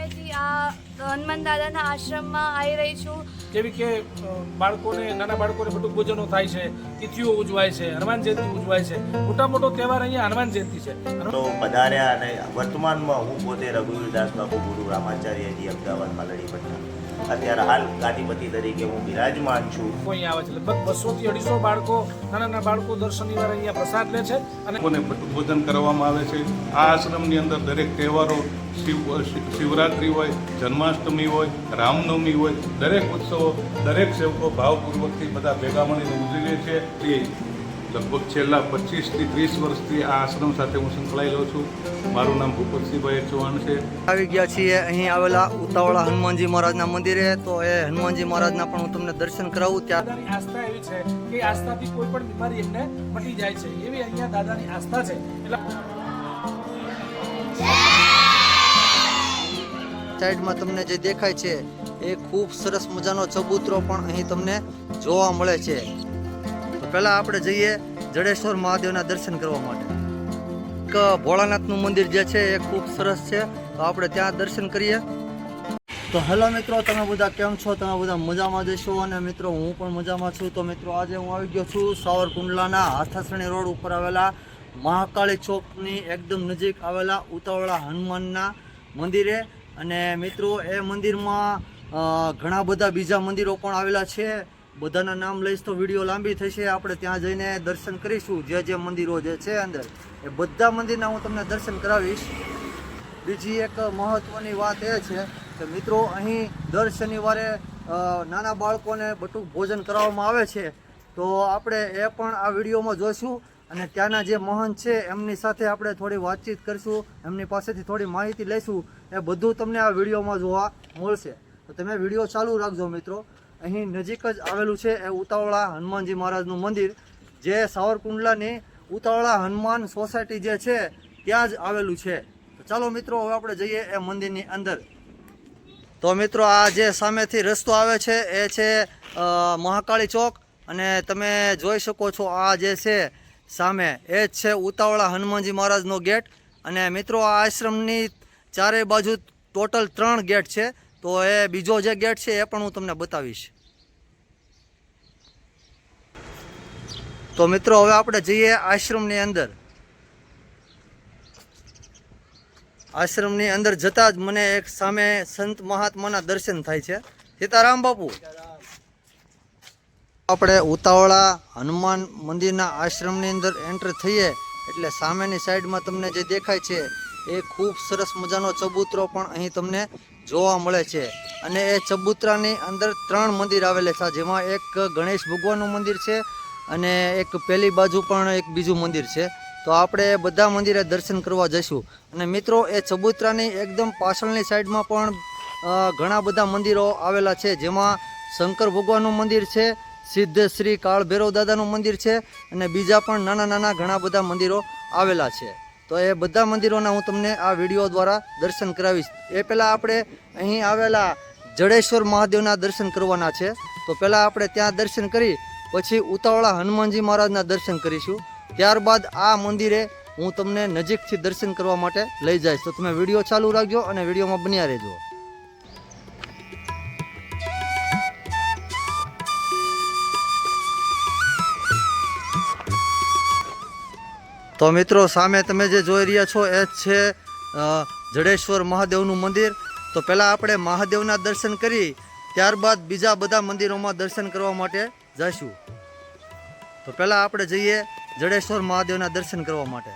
સમયથી આ હનુમાન દાદાના આશ્રમમાં આવી રહી છું. જેવી કે બાળકોને નાના બાળકોને બટુક ભોજનો થાય છે, તિથિઓ ઉજવાય છે, હનુમાન જયંતિ ઉજવાય છે. મોટો તહેવાર અહીંયા હનુમાન જયંતિ છે. તો પધાર્યા અને વર્તમાનમાં હું પોતે રઘુવીરદાસ બાપુ ગુરુ રામાચાર્યજી અમદાવાદ માલડી પટના અત્યારે હાલ ગાદીપતિ તરીકે હું બિરાજમાન છું. અહીંયા આવે છે લગભગ 200 થી 250 બાળકો, નાના બાળકો દર શનિવારે અહીંયા પ્રસાદ લે છે અને લોકોને ભોજન કરવામાં આવે છે. આ આશ્રમની અંદર દરેક તહેવારો શિવરાત્રિ હોય, જન્માષ્ટમી હોય, રામનવમી હોય, દરેક ઉત્સવો દરેક સેવકો ભાવપૂર્વકથી બધા ભેગા મળીને ઉજવીએ છીએ. તે લગભગ છેલ્લા 25 થી 30 વર્ષથી આ આશ્રમ સાથે હું સંકળાયેલો છું. મારું નામ ભૂપતસિંહભાઈ ચૌહાણ છે. આવી ગયા છીએ અહીં આવેલા ઉતાવળા હનુમાનજી મહારાજના મંદિરે. તો એ હનુમાનજી મહારાજના પણ હું તમને દર્શન કરાવું. ત્યાં દાદાની આસ્થા એવી છે કે આસ્થાથી કોઈ પણ બીમારી એમને મટી જાય છે, એવી અહીંયા દાદાની આસ્થા છે. એટલે સાઈડમાં તમને જે દેખાય છે એ ખૂબ સરસ મજાનો ચબૂતરો પણ અહીં તમને જોવા મળે છે. તો પહેલા આપણે જઈએ જડેશ્વર મહાદેવના દર્શન કરવા માટે. એક ભોળાનાથનું મંદિર જે છે એ ખૂબ સરસ છે, તો આપણે ત્યાં દર્શન કરીએ. તો હેલો મિત્રો, તમે બધા કેમ છો? તમે બધા મજામાં જશો અને મિત્રો હું પણ મજામાં છું. તો મિત્રો આજે હું આવી ગયો છું સાવરકુંડલાના હાથાસણી રોડ ઉપર આવેલા મહાકાળી ચોકની એકદમ નજીક આવેલા ઉતાવળા હનુમાનના મંદિરે. અને મિત્રો એ મંદિરમાં ઘણા બધા બીજા મંદિરો પણ આવેલા છે. બધાના નામ લઈશ તો વિડીયો લાંબી થશે. આપણે ત્યાં જઈને દર્શન કરીશું. જે મંદિરો જે છે અંદર એ બધા મંદિરના હું તમને દર્શન કરાવીશ. બીજી એક મહત્ત્વની વાત એ છે કે મિત્રો અહીં દર શનિવારે નાના બાળકોને બટુક ભોજન કરાવવામાં આવે છે. તો આપણે એ પણ આ વિડીયોમાં જોઈશું અને ત્યાંના જે મહંત છે એમની સાથે આપણે થોડી વાતચીત કરીશું, એમની પાસેથી થોડી માહિતી લઈશું. એ બધું તમને આ વિડીયોમાં જોવા મળશે. તો તમે વિડીયો ચાલુ રાખજો મિત્રો. અહીં નજીક જ આવેલું છે એ ઉતાવળા હનુમાનજી મહારાજનું મંદિર, જે સાવરકુંડલાની ઉતાવળા હનુમાન સોસાયટી જે છે ત્યાં જ આવેલું છે. તો ચાલો મિત્રો હવે આપણે જઈએ એ મંદિરની અંદર. તો મિત્રો આ જે સામેથી રસ્તો આવે છે એ છે મહાકાળી ચોક, અને તમે જોઈ શકો છો આ જે છે સામે એ જ છે ઉતાવળા હનુમાનજી મહારાજનો ગેટ. અને મિત્રો આ આશ્રમની ચારે બાજુ ટોટલ 3 ગેટ છે. તો એ બીજો જે ગેટ છે એ પણ હું તમને બતાવીશ. તો મિત્રો હવે આપણે જઈએ આશ્રમની અંદર. આશ્રમની અંદર જતાં જ મને એક સામે સંત મહાત્માના દર્શન થાય છે. સીતારામ બાપુ. આપણે ઉતાવળા હનુમાન મંદિરના આશ્રમની અંદર એન્ટર થઈએ એટલે સામેની સાઈડમાં તમને જે દેખાય છે એ ખૂબ સરસ મજાનો ચબૂતરો પણ અહીં તમને જોવા મળે છે. અને એ ચબૂતરાની અંદર 3 મંદિર આવેલા છે, જેમાં એક ગણેશ ભગવાનનું મંદિર છે અને એક પેલી બાજુ પણ એક બીજું મંદિર છે. તો આપણે એ બધા મંદિરે દર્શન કરવા જઈશું. અને મિત્રો એ ચબૂતરાની એકદમ પાછળની સાઈડમાં પણ ઘણા બધા મંદિરો આવેલા છે, જેમાં શંકર ભગવાનનું મંદિર છે, સિદ્ધ શ્રી કાળ ભૈરવ દાદાનું મંદિર છે અને બીજા પણ નાના ઘણા બધા મંદિરો આવેલા છે. તો એ બધા મંદિરોના હું તમને આ વિડીયો દ્વારા દર્શન કરાવીશ. એ પહેલાં આપણે અહીં આવેલા જડેશ્વર મહાદેવના દર્શન કરવાના છે. તો પહેલાં આપણે ત્યાં દર્શન કરી પછી ઉતાવળા હનુમાનજી મહારાજના દર્શન કરીશું. ત્યારબાદ આ મંદિરે હું તમને નજીકથી દર્શન કરવા માટે લઈ જઈશ. તો તમે વિડીયો ચાલુ રાખજો અને વિડીયોમાં બન્યા રહેજો. તો મિત્રો સામે તમે જે જોઈ રહ્યા છો એ જ છે જડેશ્વર મહાદેવનું મંદિર. તો પહેલાં આપણે મહાદેવના દર્શન કરી ત્યારબાદ બીજા બધા મંદિરોમાં દર્શન કરવા માટે જઈશું. તો પહેલાં આપણે જઈએ જડેશ્વર મહાદેવના દર્શન કરવા માટે.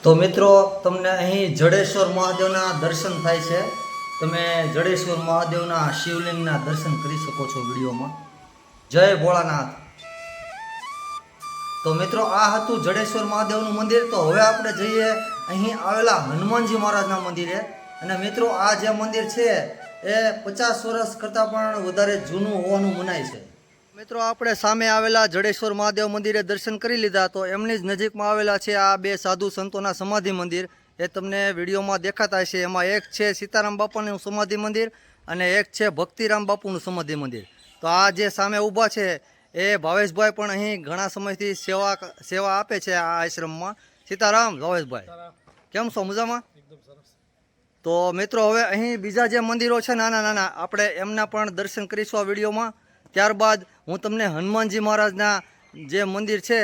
તો મિત્રો તમને અહીં જડેશ્વર મહાદેવના દર્શન થાય છે. તમે જડેશ્વર મહાદેવના શિવલિંગના દર્શન કરી શકો છો વિડીયોમાં. જય ભોળાનાથ. તો મિત્રો આ હતું જડેશ્વર મહાદેવનું મંદિર. તો હવે આપણે જઈએ અહીં આવેલા હનુમાનજી મહારાજના મંદિરે. અને મિત્રો આ જે મંદિર છે એ 50 વર્ષ કરતાં પણ વધારે જૂનું હોવાનું મનાય છે. મિત્રો આપણે સામે આવેલા જડેશ્વર મહાદેવ મંદિરે દર્શન કરી લીધા. તો એમની જ નજીકમાં આવેલા છે આ 2 સાધુ સંતોના સમાધિ મંદિર. એ તમને વિડીયોમાં દેખાતા હશે. એમાં એક છે સીતારામ બાપાનું સમાધિ મંદિર અને એક છે ભક્તિરામ બાપુનું સમાધિ મંદિર. તો આ જે સામે ઊભા છે એ ભાવેશભાઈ પણ અહીં ઘણા સમયથી સેવા આપે છે આ આશ્રમમાં. સીતારામ ભાવેશભાઈ, કેમ છો? મજામાં? તો મિત્રો હવે અહીં બીજા જે મંદિરો છે નાના નાના, આપણે એમના પણ દર્શન કરીશું આ વિડીયોમાં. ત્યારબાદ હું તમને હનુમાનજી મહારાજના જે મંદિર છે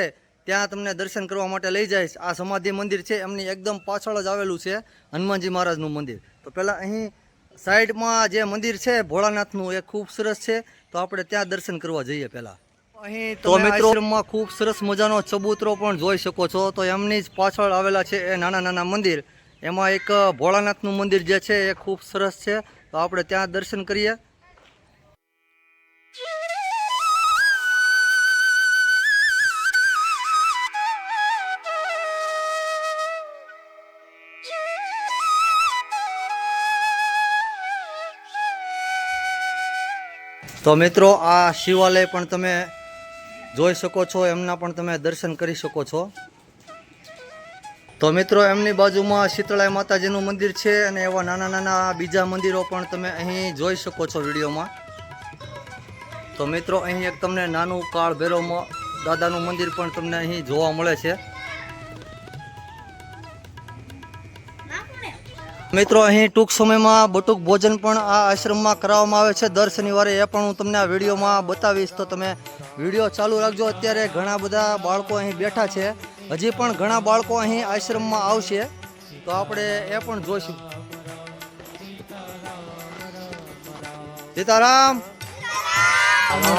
ત્યાં તમને દર્શન કરવા માટે લઈ જઈશ. આ સમાધિ મંદિર છે એમની એકદમ પાછળ જ આવેલું છે હનુમાનજી મહારાજનું મંદિર. તો પહેલાં અહીં સાઈડમાં જે મંદિર છે ભોળાનાથનું એ ખૂબ સરસ છે, તો આપણે ત્યાં દર્શન કરવા જઈએ પહેલાં. અહીં તો મિત્રો આશ્રમમાં ખૂબ સરસ મજાનો ચબૂતરો પણ જોઈ શકો છો. તો એમની જ પાછળ આવેલા છે એ નાના નાના મંદિર. એમાં એક ભોળાનાથનું મંદિર જે છે એ ખૂબ સરસ છે, તો આપણે ત્યાં દર્શન કરીએ. તો મિત્રો આ શિવાલય પણ તમે જોઈ શકો છો, એમના પણ તમે દર્શન કરી શકો છો. તો મિત્રો એમની બાજુમાં શીતળાઈ માતાજીનું મંદિર છે અને એવા નાના નાના બીજા મંદિરો પણ તમે અહીં જોઈ શકો છો વિડીયોમાં. તો મિત્રો અહીં એક તમને નાનું કાળ ભૈરવ દાદાનું મંદિર પણ તમને અહીં જોવા મળે છે. મિત્રો અહીં ટૂંક સમયમાં બટુક ભોજન પણ આ આશ્રમમાં કરાવવામાં આવે છે દર શનિવારે. એ પણ હું તમને આ વિડીયોમાં બતાવીશ, તો તમે વિડીયો ચાલુ રાખજો. અત્યારે ઘણા બધા બાળકો અહીં બેઠા છે, હજી પણ ઘણા બાળકો અહીં આશ્રમમાં આવશે, તો આપણે એ પણ જોઈશું. સીતારામ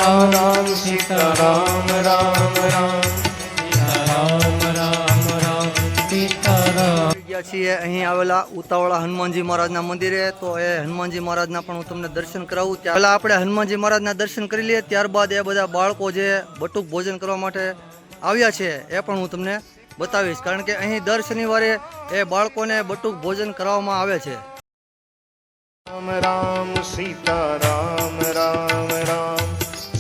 રામ સીતારામ રામ રામ સીતારામ રામ રામ સીતારામ. ગયા છીએ અહીં આવેલા ઉતાવળા હનુમાનજી મહારાજના મંદિરે. તો એ હનુમાનજી મહારાજના પણ હું તમને દર્શન કરાવું. પહેલા આપણે હનુમાનજી મહારાજના દર્શન કરી લઈએ, ત્યારબાદ એ બધા બાળકો જે બટુક ભોજન કરવા માટે આવ્યા છે એ પણ હું તમને બતાવીશ, કારણ કે અહીં દર શનિવારે એ બાળકોને બટુક ભોજન કરાવવામાં આવે છે. રામ રામ સીતારામ રામ રામ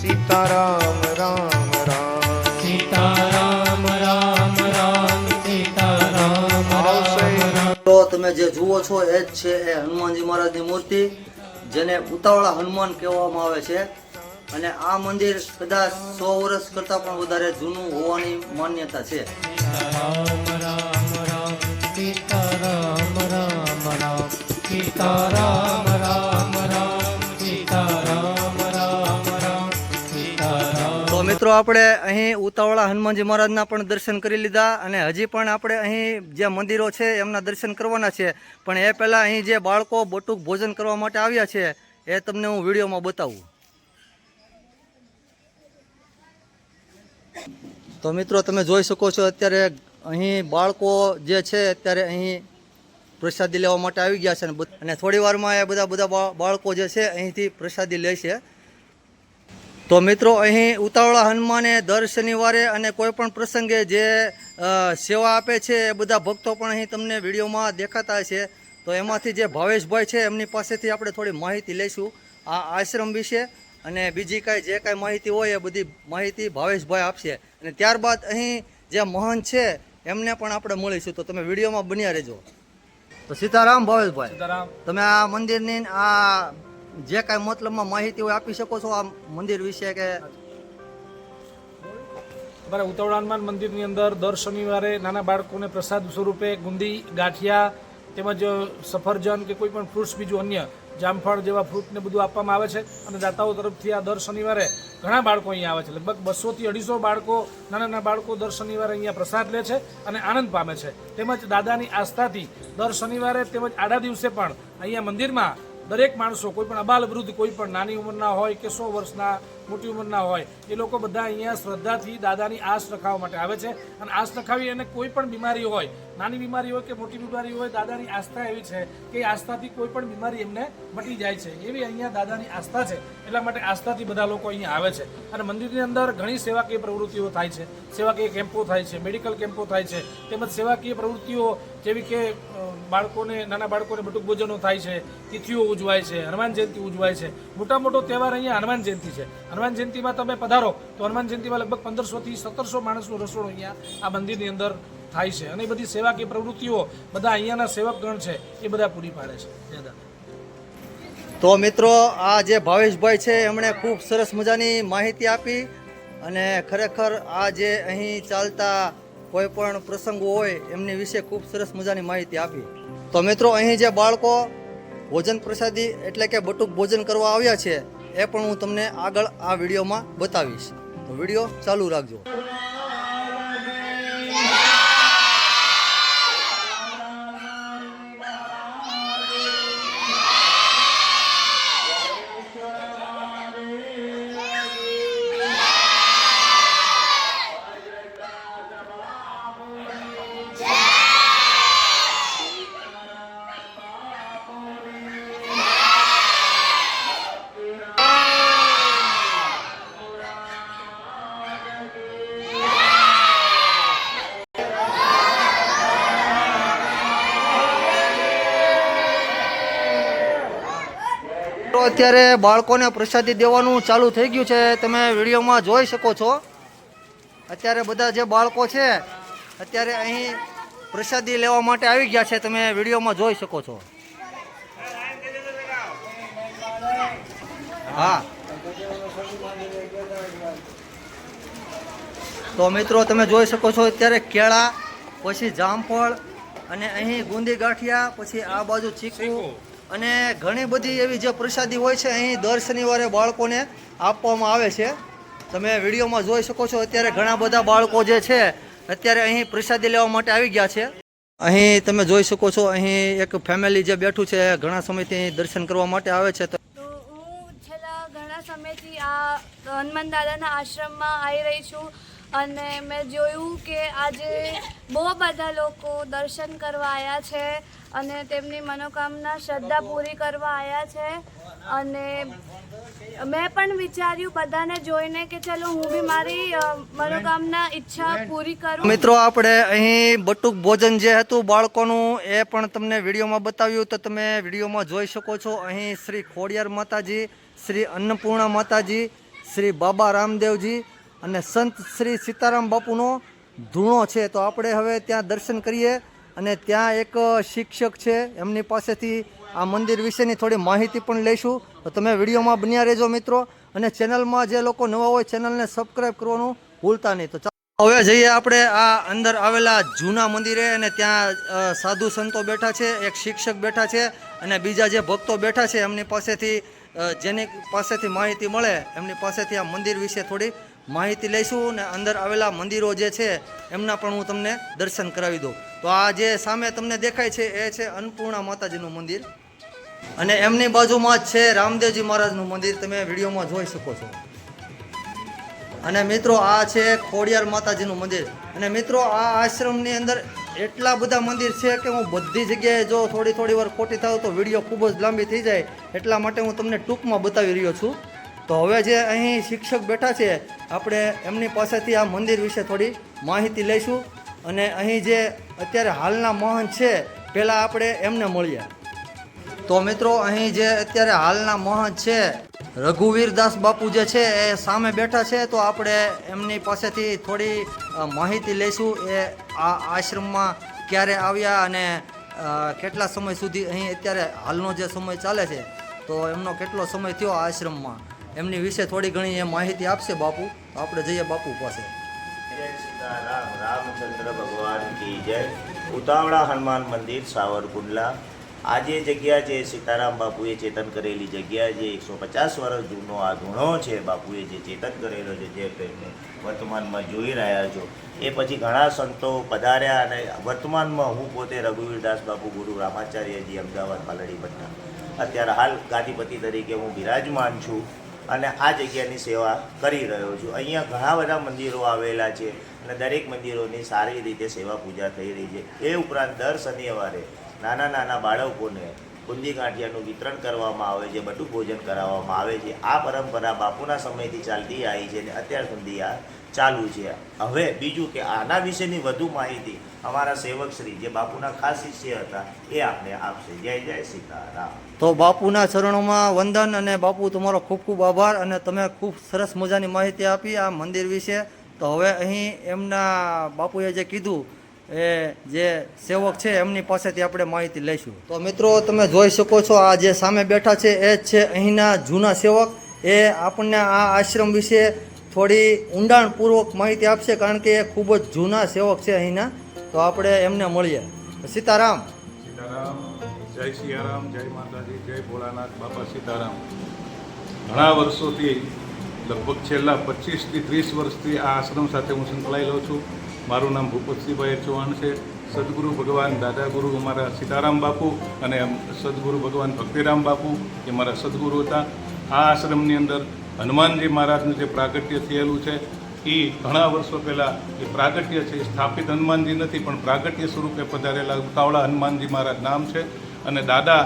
સીતારામ રામ રામ સીતારામ રામ રામ સીતારામ રામ. તો તમે જે જુઓ છો એ જ છે એ હનુમાનજી મહારાજની મૂર્તિ, જેને ઉતાવળા હનુમાન કહેવામાં આવે છે. અને આ મંદિર કદાચ 100 વર્ષ કરતાં પણ વધારે જૂનું હોવાની માન્યતા છે. રામ રામ રામ સીતારામ રામ રામ સીતારામ રામ રામ સીતારામ રામ રામ સીતારામ. તો મિત્રો આપણે અહીં ઉતાવળા હનુમાનજી મહારાજના પણ દર્શન કરી લીધા, અને હજી પણ આપણે અહીં જે મંદિરો છે એમના દર્શન કરવાના છે. પણ એ પહેલાં અહીં જે બાળકો બટુક ભોજન કરવા માટે આવ્યા છે એ તમને હું વિડીયોમાં બતાવું. તો મિત્રો તમે જોઈ શકો છો અત્યારે અહીં બાળકો જે છે અત્યારે અહીં પ્રસાદી લેવા માટે આવી ગયા છે, અને થોડી વારમાં એ બધા બાળકો જે છે અહીંથી પ્રસાદી લે છે. તો મિત્રો અહીં ઉતાવળા હનુમાને દર શનિવારે અને કોઈ પણ પ્રસંગે જે સેવા આપે છે એ બધા ભક્તો પણ અહીં તમને વિડીયોમાં દેખાતા છે. તો એમાંથી જે ભાવેશભાઈ છે એમની પાસેથી આપણે થોડી માહિતી લઈશું આ આશ્રમ વિશે, અને બીજી કાંઈ જે કાંઈ માહિતી હોય એ બધી માહિતી ભાવેશભાઈ આપશે. અને ત્યારબાદ અહીં જે મહંત છે એમને પણ આપણે મળીશું, તો તમે વિડીયોમાં બન્યા રહેજો. તો સીતારામ ભાવેશભાઈ, સીતારામ. તમે આ મંદિરની આ જે કાંઈ મતલબમાં માહિતી હોય આપી શકો છો આ મંદિર વિશે? કે અમારા ઉતાવળા હનુમાન મંદિરની અંદર દર શનિવારે નાના બાળકોને પ્રસાદ સ્વરૂપે ગુંદી, ગાંઠિયા તેમજ સફરજન કે કોઈ પણ ફ્રૂટ્સ બીજું અન્ય જામફળ જેવા ફ્રૂટને બધું આપવામાં આવે છે. અને દાતાઓ તરફથી આ દર શનિવારે ઘણા બાળકો અહીંયા આવે છે. લગભગ 200 થી 250 બાળકો, નાના નાના બાળકો દર શનિવારે અહીંયા પ્રસાદ લે છે અને આનંદ પામે છે. તેમજ દાદાની આસ્થાથી દર શનિવારે તેમજ આડા દિવસે પણ અહીંયા મંદિરમાં દરેક માણસો, કોઈ પણ અબાલ વૃદ્ધ, કોઈ પણ નાની ઉંમરના હોય કે 100 વર્ષના, મોટી ઉંમરના હોય, એ લોકો બધા અહીંયા શ્રદ્ધાથી દાદાની આસ રખાવવા માટે આવે છે. અને આસ રખાવી અને કોઈ પણ બીમારી હોય, નાની બીમારી હોય કે મોટી બીમારી હોય, દાદાની આસ્થા એવી છે કે આસ્થાથી કોઈ પણ બીમારી એમને મટી જાય છે. એવી અહીંયા દાદાની આસ્થા છે, એટલા માટે આસ્થાથી બધા લોકો અહીંયા આવે છે. અને મંદિરની અંદર ઘણી સેવાકીય પ્રવૃત્તિઓ થાય છે, સેવાકીય કેમ્પો થાય છે, મેડિકલ કેમ્પો થાય છે, તેમજ સેવાકીય પ્રવૃત્તિઓ જેવી કે નાના બાળકોને બટુક ભોજનો થાય છે, તિથિઓ ઉજવાય છે, હનુમાન જયંતિ ઉજવાય છે. મોટો તહેવાર અહીંયા હનુમાન જયંતિ છે. હનુમાન જયંતિમાં તમે પધારો તો હનુમાન જયંતિમાં લગભગ 1500 થી 1700 માણસનું રસોડું અહીંયા આ મંદિરની અંદર થાય છે અને એ બધી સેવાકીય પ્રવૃત્તિઓ બધા અહીંયાના સેવકગણ છે એ બધા પૂરી પાડે છે. જય દાદા. તો મિત્રો આ જે ભાવેશભાઈ છે એમણે ખૂબ સરસ મજાની માહિતી આપી અને ખરેખર આ જે અહીં ચાલતા કોઈ પણ પ્રસંગો હોય એમની વિશે ખૂબ સરસ મજાની માહિતી આપી. તો મિત્રો અહીં જે બાળકો ભોજન પ્રસાદી એટલે કે બટુક ભોજન કરવા આવ્યા છે એ પણ હું તમને આગળ આ વિડીયોમાં બતાવીશ. તો વિડીયો ચાલુ રાખજો. તો અત્યારે બાળકોને પ્રસાદી દેવાનું ચાલુ થઈ ગયું છે. તમે વિડીયોમાં જોઈ શકો છો. અત્યારે બધા જે બાળકો છે અત્યારે અહીં પ્રસાદી લેવા માટે આવી ગયા છે. તમે વિડીયોમાં જોઈ શકો છો. હા, તો મિત્રો તમે જોઈ શકો છો અત્યારે કેળા, પછી જામફળ અને અહીં ગુંદી ગાંઠિયા, પછી આ બાજુ ચીકુ અને ઘણી બધી એવી જે પ્રસાદી હોય છે અહીં દર શનિવારે બાળકોને આપવામાં આવે છે. તમે વિડીયોમાં જોઈ શકો છો. અત્યારે ઘણા બધા બાળકો જે છે અત્યારે અહીં પ્રસાદી લેવા માટે આવી ગયા છે. અહીં તમે જોઈ શકો છો અહીં એક ફેમિલી જે બેઠું છે ઘણા સમયથી અહીં દર્શન કરવા માટે આવે છે. તો હું છેલ્લા ઘણા સમયથી આ હનુમાન દાદાના આશ્રમમાં આવી રહી છું અને મેં જોયું કે આજે બહુ બધા લોકો દર્શન કરવા આવ્યા છે અને તેમની મનોકામના શ્રદ્ધા પૂરી કરવા આવ્યા છે. અને મેં પણ વિચાર્યું બધાને જોઈને કે ચલો હું બી મારી મનોકામના ઈચ્છા પૂરી કરું. મિત્રો આપણે અહીં બટુક ભોજન જે હતું બાળકોનું એ પણ તમને વિડીયોમાં બતાવ્યું. તો તમે વિડીયોમાં જોઈ શકો છો. અહીં શ્રી ખોડિયાર માતાજી, શ્રી અન્નપૂર્ણા માતાજી, શ્રી બાબા રામદેવજી અને સંત શ્રી સીતારામ બાપુનો ધૂણો છે. તો આપણે હવે ત્યાં દર્શન કરીએ અને ત્યાં એક શિક્ષક છે એમની પાસેથી આ મંદિર વિશેની થોડી માહિતી પણ લઈશું. તો તમે વિડીયોમાં બન્યા રહેજો મિત્રો. અને ચેનલમાં જે લોકો નવા હોય ચેનલને સબસ્ક્રાઈબ કરવાનું ભૂલતા નહીં. તો હવે જઈએ આપણે આ અંદર આવેલા જૂના મંદિરે અને ત્યાં સાધુ સંતો બેઠા છે, એક શિક્ષક બેઠા છે અને બીજા જે ભક્તો બેઠા છે એમની પાસેથી જેની પાસેથી માહિતી મળે એમની પાસેથી આ મંદિર વિશે થોડી માહિતી લઈશું. અને અંદર આવેલા મંદિરો જે છે એમના પણ હું તમને દર્શન કરાવી દઉં. તો આ જે સામે તમને દેખાય છે એ છે અન્નપૂર્ણા માતાજીનું મંદિર અને એમની બાજુમાં જ છે રામદેવજી મહારાજનું મંદિર. તમે વિડીયોમાં જોઈ શકો છો. અને મિત્રો આ છે ખોડિયાર માતાજીનું મંદિર. અને મિત્રો આ આશ્રમની અંદર એટલા બધા મંદિર છે કે હું બધી જગ્યાએ જો થોડી વાર ખોટી થાવ તો વિડીયો ખૂબ જ લાંબી થઈ જાય, એટલા માટે હું તમને ટૂંકમાં બતાવી રહ્યો છું. તો હવે જે અહીં શિક્ષક બેઠા છે આપણે એમની પાસેથી આ મંદિર વિશે થોડી માહિતી લઈશું. અને અહીં જે અત્યારે હાલના મહંત છે પહેલાં આપણે એમને મળીએ. તો મિત્રો અહીં જે અત્યારે હાલના મહંત છે રઘુવીરદાસ બાપુ જે છે એ સામે બેઠા છે. તો આપણે એમની પાસેથી થોડી માહિતી લઈશું. એ આ આશ્રમમાં ક્યારે આવ્યા અને કેટલા સમય સુધી અહીં અત્યારે હાલનો જે સમય ચાલે છે તો એમનો કેટલો સમય થયો આ આશ્રમમાં એમની વિશે થોડી ઘણી એ માહિતી આપશે બાપુ. તો આપણે જઈએ બાપુ પાસે. જય સીતારામ. રામચંદ્ર ભગવાન કી જય. ઉતાવળા હનુમાન મંદિર સાવરકુંડલા. આ જે જગ્યા છે સીતારામ બાપુએ ચેતન કરેલી જગ્યા, જે 150 વર્ષ જૂનો આ ધૂણો છે બાપુએ જે ચેતન કરેલો છે, જે તમે વર્તમાનમાં જોઈ રહ્યા છો. એ પછી ઘણા સંતો પધાર્યા અને વર્તમાનમાં હું પોતે રઘુવીરદાસ બાપુ ગુરુ રામાચાર્યજી અમદાવાદ પાલડી પટના અત્યારે હાલ ગાદીપતિ તરીકે હું બિરાજમાન છું અને આ જગ્યાની સેવા કરી રહ્યો છું. અહીંયા ઘણા બધા મંદિરો આવેલા છે અને દરેક મંદિરોની સારી રીતે સેવા પૂજા થઈ રહી છે. એ ઉપરાંત દર શનિવારે નાના બાળકોને બુંદી ગાંઠિયાનું વિતરણ કરવામાં આવે છે, બટુક ભોજન કરાવવામાં આવે છે. આ પરંપરા બાપુના સમયથી ચાલતી આવી છે અને અત્યાર સુધી આ ચાલુ છે. હવે બીજું કે આના વિશેની વધુ માહિતી અમારા સેવક શ્રી જે બાપુના ખાસ શિષ્ય હતા એ આપણે આપશે. જય જય સીતારામ. તો બાપુના ચરણોમાં વંદન અને બાપુ તમારો ખૂબ ખૂબ આભાર. અને તમે ખૂબ સરસ મજાની માહિતી આપી આ મંદિર વિશે. તો હવે અહીં એમના બાપુએ જે કીધું એ જે સેવક છે એમની પાસેથી આપણે માહિતી લઈશું. તો મિત્રો તમે જોઈ શકો છો આ જે સામે બેઠા છે એ જ છે અહીંના જૂના સેવક. એ આપણને આ આશ્રમ વિશે થોડી ઊંડાણપૂર્વક માહિતી આપશે, કારણ કે એ ખૂબ જ જૂના સેવક છે અહીંના. તો આપણે એમને મળીએ. સીતારામ. સીતારામ, જય સિયારામ, જય માતાજી, જય ભોળાનાથ, બાપા સીતારામ. ઘણા વર્ષોથી લગભગ છેલ્લા 25 થી 30 વર્ષથી આ આશ્રમ સાથે હું સંકળાયેલો છું. મારું નામ ભૂપતસિંહભાઈ ચૌહાણ છે. સદગુરુ ભગવાન દાદા ગુરુ અમારા સીતારામ બાપુ અને સદગુરુ ભગવાન ભક્તિરામ બાપુ એ મારા સદગુરુ હતા. આ આશ્રમની અંદર હનુમાનજી મહારાજનું જે પ્રાગટ્ય થયેલું છે એ ઘણા વર્ષો પહેલાં એ પ્રાગટ્ય છે, એ સ્થાપિત હનુમાનજી નથી પણ પ્રાગટ્ય સ્વરૂપે પધારેલા ઉતાવળા હનુમાનજી મહારાજ નામ છે. અને દાદા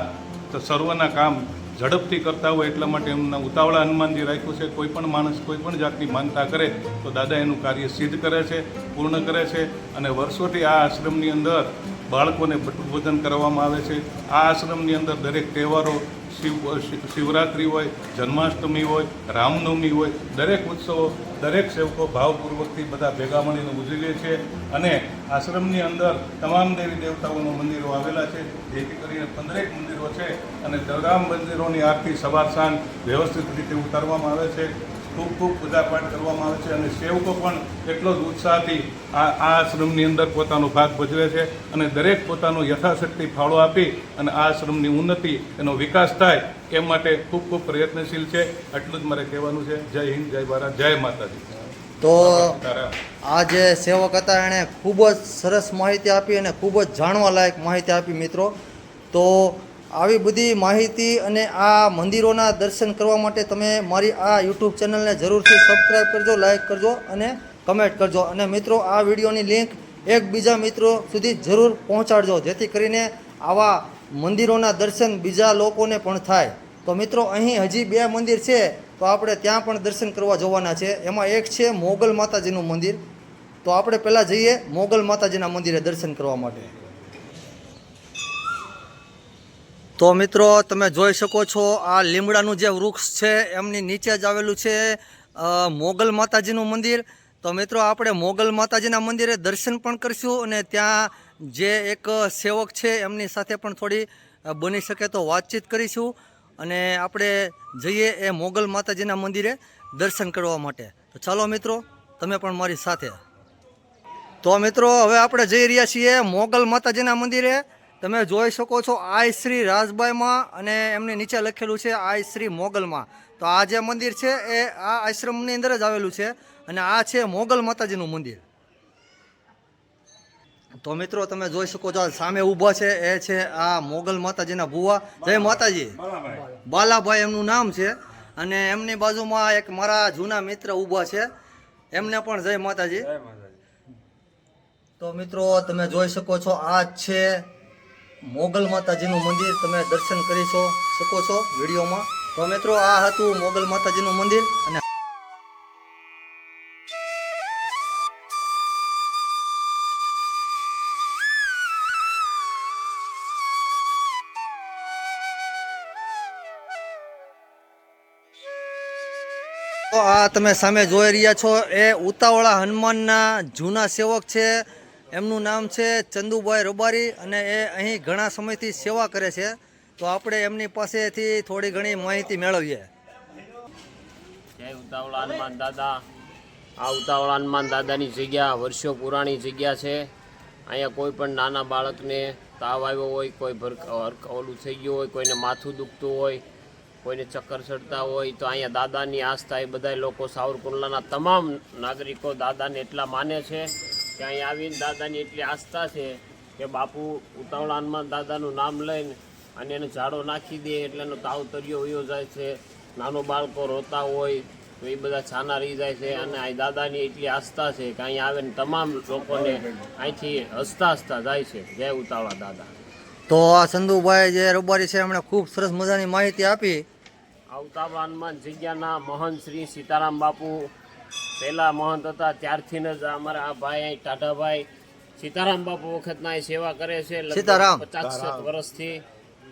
તો સર્વના કામ ઝડપથી કરતા હોય એટલા માટે એમના ઉતાવળા હનુમાનજી રાખ્યું છે. કોઈ પણ માણસ કોઈ પણ જાતની માનતા કરે તો દાદા એનું કાર્ય સિદ્ધ કરે છે, પૂર્ણ કરે છે. અને વર્ષોથી આ આશ્રમની અંદર બાળકોને બટુક ભોજન કરવામાં આવે છે. આ આશ્રમની અંદર દરેક તહેવારો શિવરાત્રિ હોય, જન્માષ્ટમી હોય, રામનવમી હોય, દરેક ઉત્સવો દરેક સેવકો ભાવપૂર્વકથી બધા ભેગા મળીને ઉજવીએ છીએ. અને આશ્રમની અંદર તમામ દેવી દેવતાઓના મંદિરો આવેલા છે, જેથી કરીને 15 મંદિરો છે. અને તમામ મંદિરોની આરતી સવાર સાંજ વ્યવસ્થિત રીતે ઉતારવામાં આવે છે. ખૂબ ખૂબ પૂજાપાઠ કરવામાં આવે છે. અને સેવકો પણ એટલો જ ઉત્સાહથી આ આશ્રમની અંદર પોતાનો ભાગ ભજવે છે. અને દરેક પોતાનો યથાશક્તિ ફાળો આપી અને આ આશ્રમની ઉન્નતિ, એનો વિકાસ થાય એ માટે ખૂબ ખૂબ પ્રયત્નશીલ છે. આટલું જ મારે કહેવાનું છે. જય હિન્દ, જય ભારત, જય માતાજી. તો આ જે સેવક હતા એણે ખૂબ જ સરસ માહિતી આપી અને ખૂબ જ જાણવા લાયક માહિતી આપી મિત્રો. તો આવી બધી માહિતી અને આ મંદિરોના દર્શન કરવા માટે તમે મારી આ યુટ્યુબ ચેનલને જરૂરથી સબસ્ક્રાઈબ કરજો, લાઈક કરજો અને કમેન્ટ કરજો. અને મિત્રો આ વિડીયોની લિંક એકબીજા મિત્રો સુધી જરૂર પહોંચાડજો, જેથી કરીને આવા મંદિરોના દર્શન બીજા લોકોને પણ થાય. તો મિત્રો અહીં હજી 2 મંદિર છે, તો આપણે ત્યાં પણ દર્શન કરવા જવાના છે. એમાં એક છે મોગલ માતાજીનું મંદિર. તો આપણે પહેલાં જઈએ મોગલ માતાજીના મંદિરે દર્શન કરવા માટે. તો મિત્રો તમે જોઈ શકો છો આ લીમડાનું જે વૃક્ષ છે એમની નીચે જ આવેલું છે મોગલ માતાજીનું મંદિર. તો મિત્રો આપણે મોગલ માતાજીના મંદિરે દર્શન પણ કરીશું અને ત્યાં જે એક સેવક છે એમની સાથે પણ થોડી બની શકે તો વાતચીત કરીશું. અને આપણે જઈએ એ મોગલ માતાજીના મંદિરે દર્શન કરવા માટે. તો ચાલો મિત્રો તમે પણ મારી સાથે. તો મિત્રો હવે આપણે જઈ રહ્યા છીએ મોગલ માતાજીના મંદિરે. તમે જોઈ શકો છો આઈ શ્રી રાજબાઈમાં અને એમની નીચે લખેલું છે આઈ શ્રી મોગલમાં. તો આ જે મંદિર છે એ આ આશ્રમની અંદર જ આવેલું છે અને આ છે મોગલ માતાજીનું મંદિર. તો મિત્રો તમે જોઈ શકો છો સામે ઊભા છે એ છે આ મોગલ માતાજીના ભુવા. જય માતાજી. બાલાભાઈ એમનું નામ છે. અને એમની બાજુમાં એક મારા જૂના મિત્ર ઊભા છે, એમને પણ જય માતાજી. તો મિત્રો તમે જોઈ શકો છો આ જ છે મોગલ માતાજીનું મંદિર. તમે દર્શન કરી શકો છો વિડીયોમાં. તો મિત્રો આ હતું મોગલ માતાજીનું મંદિર. અને તો આ તમે સામે જોઈ રહ્યા છો એ ઉતાવળા હનુમાનના જૂના સેવક છે. એમનું નામ છે ચંદુભાઈ રબારી અને એ અહીં ઘણા સમયથી સેવા કરે છે. તો આપણે એમની પાસેથી થોડી ઘણી માહિતી મેળવીએ. જય ઉતાવળા હનુમાન દાદા. આ ઉતાવળા હનુમાન દાદાની જગ્યા વર્ષો પુરાણી જગ્યા છે. અહીંયા કોઈ પણ નાના બાળકને તાવ આવ્યો હોય, કોઈ ઓલું થઈ ગયું હોય, કોઈને માથું દુખતું હોય, કોઈને ચક્કર ચડતા હોય, તો અહીંયા દાદાની આસ્થા એ બધા લોકો સાવરકુંડલાના તમામ નાગરિકો દાદાને એટલા માને છે કે અહીંયા આવીને દાદાની એટલી આસ્થા છે કે બાપુ ઉતાવળા હનુમાન દાદાનું નામ લઈને અને એને ઝાડો નાખી દે એટલે એનો તાવ તર્યો વયો જાય છે. નાનો બાળકો રોતા હોય તો એ બધા છાના રહી જાય છે. અને અહીં દાદાની એટલી આસ્થા છે કે અહીંયા આવીને તમામ લોકોને અહીંથી હસતા હસતા જાય છે. જય ઉતાવળા દાદા. તો આ ચંદુભાઈ જે રબારી છે એમણે ખૂબ સરસ મજાની માહિતી આપી. આ ઉતાવળા હનુમાન જગ્યાના મહંત શ્રી સીતારામ બાપુ પહેલા મહંત હતા. ત્યારથી જ અમારા આ ભાઈ અહીં ટાઢાભાઈ સીતારામ બાપુ વખતના અહીં સેવા કરે છે. સીતારામ 50 વર્ષથી.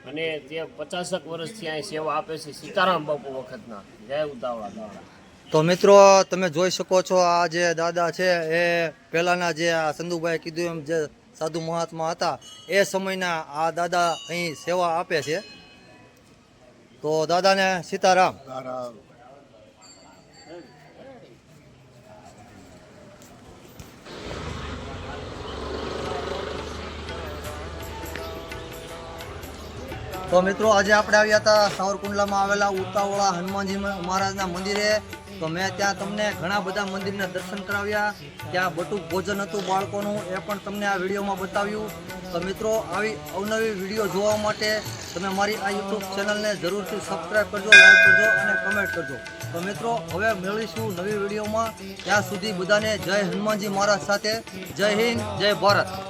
અને તે 50 વર્ષથી અહીં સેવા આપે છે સીતારામ બાપુ વખતના. જય ઉતાવળા દાદા. તો મિત્રો તમે જોઈ શકો છો આ જે દાદા છે એ પહેલાંના જે આ ચંદુભાઈ કીધું એમ જે સાધુ મહાત્મા હતા એ સમયના આ દાદા અહીં સેવા આપે છે. તો દાદાને સીતારામ. તો મિત્રો આજે આપણે આવ્યા હતા સાવરકુંડલામાં આવેલા ઉતાવળા હનુમાનજી મહારાજના મંદિરે. તો મેં ત્યાં તમને ઘણા બધા મંદિરના દર્શન કરાવ્યા. ત્યાં બટુક ભોજન હતું બાળકોનું, એ પણ તમને આ વિડીયોમાં બતાવ્યું. તો મિત્રો આવી અવનવી વિડીયો જોવા માટે તમે મારી આ યુટ્યુબ ચેનલને જરૂરથી સબસ્ક્રાઈબ કરજો, લાઈક કરજો અને કમેન્ટ કરજો. તો મિત્રો હવે મળીશું નવી વિડીયોમાં. ત્યાં સુધી બધાને જય હનુમાનજી મહારાજ સાથે. જય હિન્દ, જય ભારત.